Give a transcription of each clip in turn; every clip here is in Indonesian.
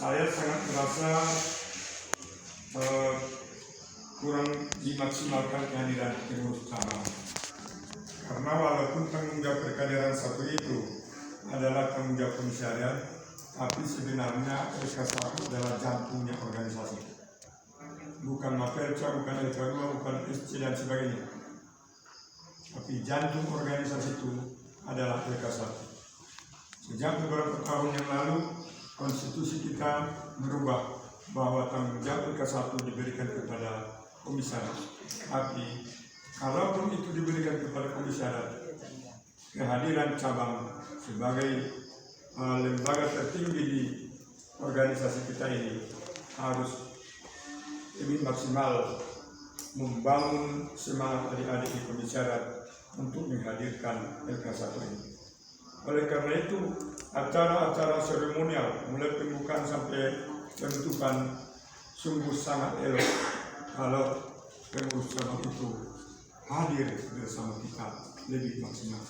saya sangat merasa kurang dimaksimalkan kehadiran pengurus cabang. Karena walaupun tanggung jawab perkaderan satu itu adalah tanggung jawab komisariat, tapi sebenarnya LK1 adalah jantungnya organisasi. Bukan Mapelca, bukan LK2, bukan SC dan sebagainya. Tapi jantung organisasi itu adalah LK1. Sejak beberapa tahun yang lalu, konstitusi kita berubah bahwa tanggung jawab LK1 diberikan kepada komisariat. Tapi kalaupun itu diberikan kepada komisariat, kehadiran cabang sebagai lembaga tertinggi di organisasi kita ini harus lebih maksimal membangun semangat adik-adik di komisariat untuk menghadirkan LK1 ini. Oleh karena itu, acara-acara seremonial mulai pembukaan sampai penutupan sungguh sangat elok kalau pengurus cabang itu hadir bersama kita lebih maksimal.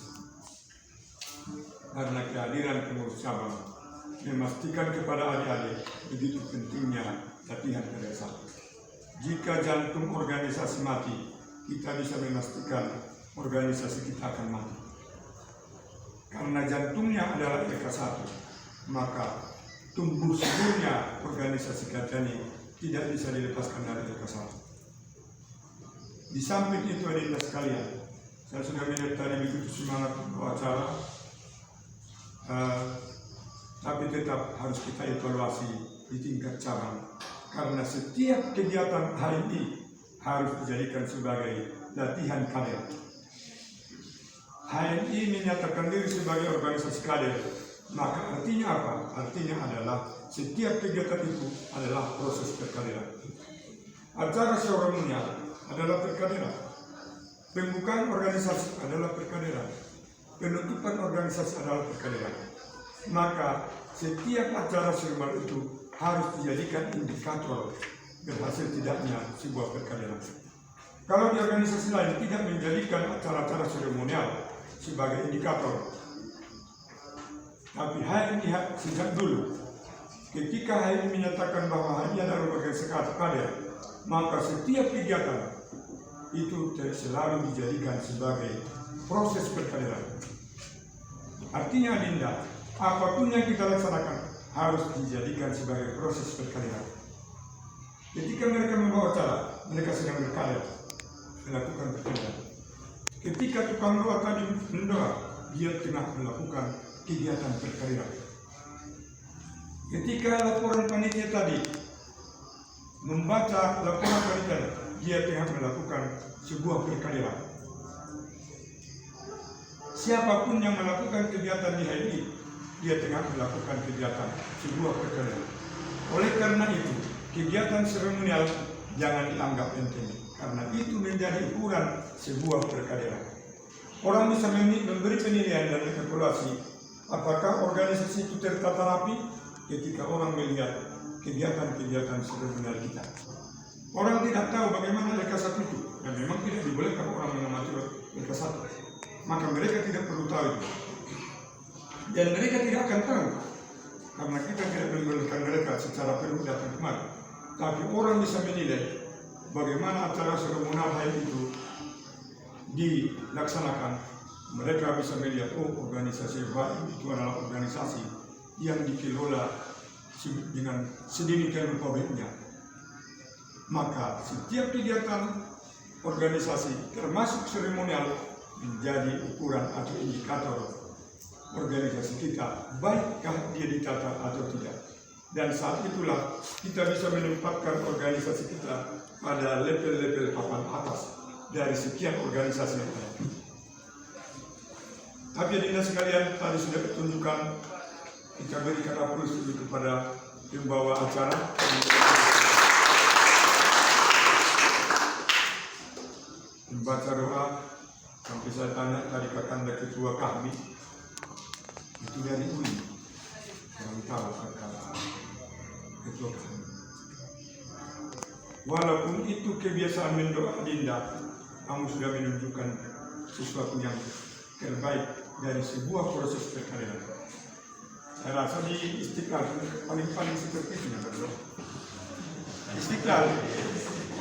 Karena kehadiran pengurus cabang memastikan kepada adik-adik begitu pentingnya latihan pada saat. Jika jantung organisasi mati, kita bisa memastikan organisasi kita akan mati. Karena jantungnya adalah LK1, maka tumbuh suburnya organisasi kita ini tidak bisa dilepaskan dari LK1. Di samping itu adik-adik sekalian, saya sudah melihat tadi begitu semangat acara, tapi tetap harus kita evaluasi di tingkat cabang. Karena setiap kegiatan HMI harus dijadikan sebagai latihan kader. HMI menyatakan diri sebagai organisasi kader, maka artinya apa? Artinya adalah setiap kegiatan itu adalah proses perkaderan. Acara seremonial adalah perkaderan. Pembukaan organisasi adalah perkaderan. Penutupan organisasi adalah perkaderan. Maka setiap acara seremonial itu harus dijadikan indikator berhasil tidaknya sebuah perkaderan. Kalau di organisasi lain tidak menjadikan acara-acara seremonial sebagai indikator, tapi HMI sejak dulu, ketika HMI menyatakan bahwa HMI adalah organisasi kader, maka setiap kegiatan itu selalu dijadikan sebagai proses perkaderan. Artinya Dinda, apapun yang kita laksanakan harus dijadikan sebagai proses perkaderan. Ketika mereka membawa acara, mereka sedang berkader, melakukan perkaderan. Ketika tukang doa tadi mendoa, dia tengah melakukan kegiatan perkaderan. Ketika laporan panitia tadi membaca laporan panitia, dia tengah melakukan sebuah perkaderan. Siapapun yang melakukan kegiatan di HMI, dia tengah melakukan kegiatan sebuah perkaderan. Oleh karena itu, kegiatan seremonial jangan dianggap enteng, karena itu menjadi ukuran sebuah perkaderan. Orang bisa memberi penilaian dan evaluasi apakah organisasi itu tertata rapi ketika orang melihat kegiatan-kegiatan seremonial kita. Orang tidak tahu bagaimana LK1 itu, dan memang tidak dibolehkan orang mengamati LK1. Maka mereka tidak perlu tahu itu. Dan mereka tidak akan tahu, karena kita tidak melibatkan mereka secara penuh datang kemari. Tapi orang bisa menilai bagaimana acara seremonial HMI itu dilaksanakan. Mereka bisa melihat, oh, organisasi HMI itu adalah organisasi yang dikelola dengan sedemikian rupa baiknya. Maka setiap kegiatan organisasi termasuk seremonial menjadi ukuran atau indikator organisasi kita, baikkah dia ditata atau tidak. Dan saat itulah kita bisa menempatkan organisasi kita pada level-level papan atas dari sekian organisasi yang ada. Tapi adik-adik sekalian, tadi sudah ditunjukkan, kita berikan apresiasi kepada pembawa acara. Membaca doa, sampai saya tanya tadi kakanda ketua kami, itu dari Uli, yang tahu kakanda ketua kami. Walaupun itu kebiasaan mendoa Dinda, kamu sudah menunjukkan sesuatu yang terbaik dari sebuah proses perkaderan. Saya rasa di Istiqlal paling seperti itu ya, bro. Istiqlal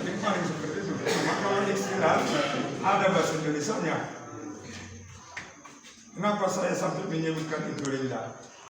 paling seperti itu. Maka kalau Istiqlal ada bahasa Indonesianya. Kenapa saya sampai menyebutkan itu lillah?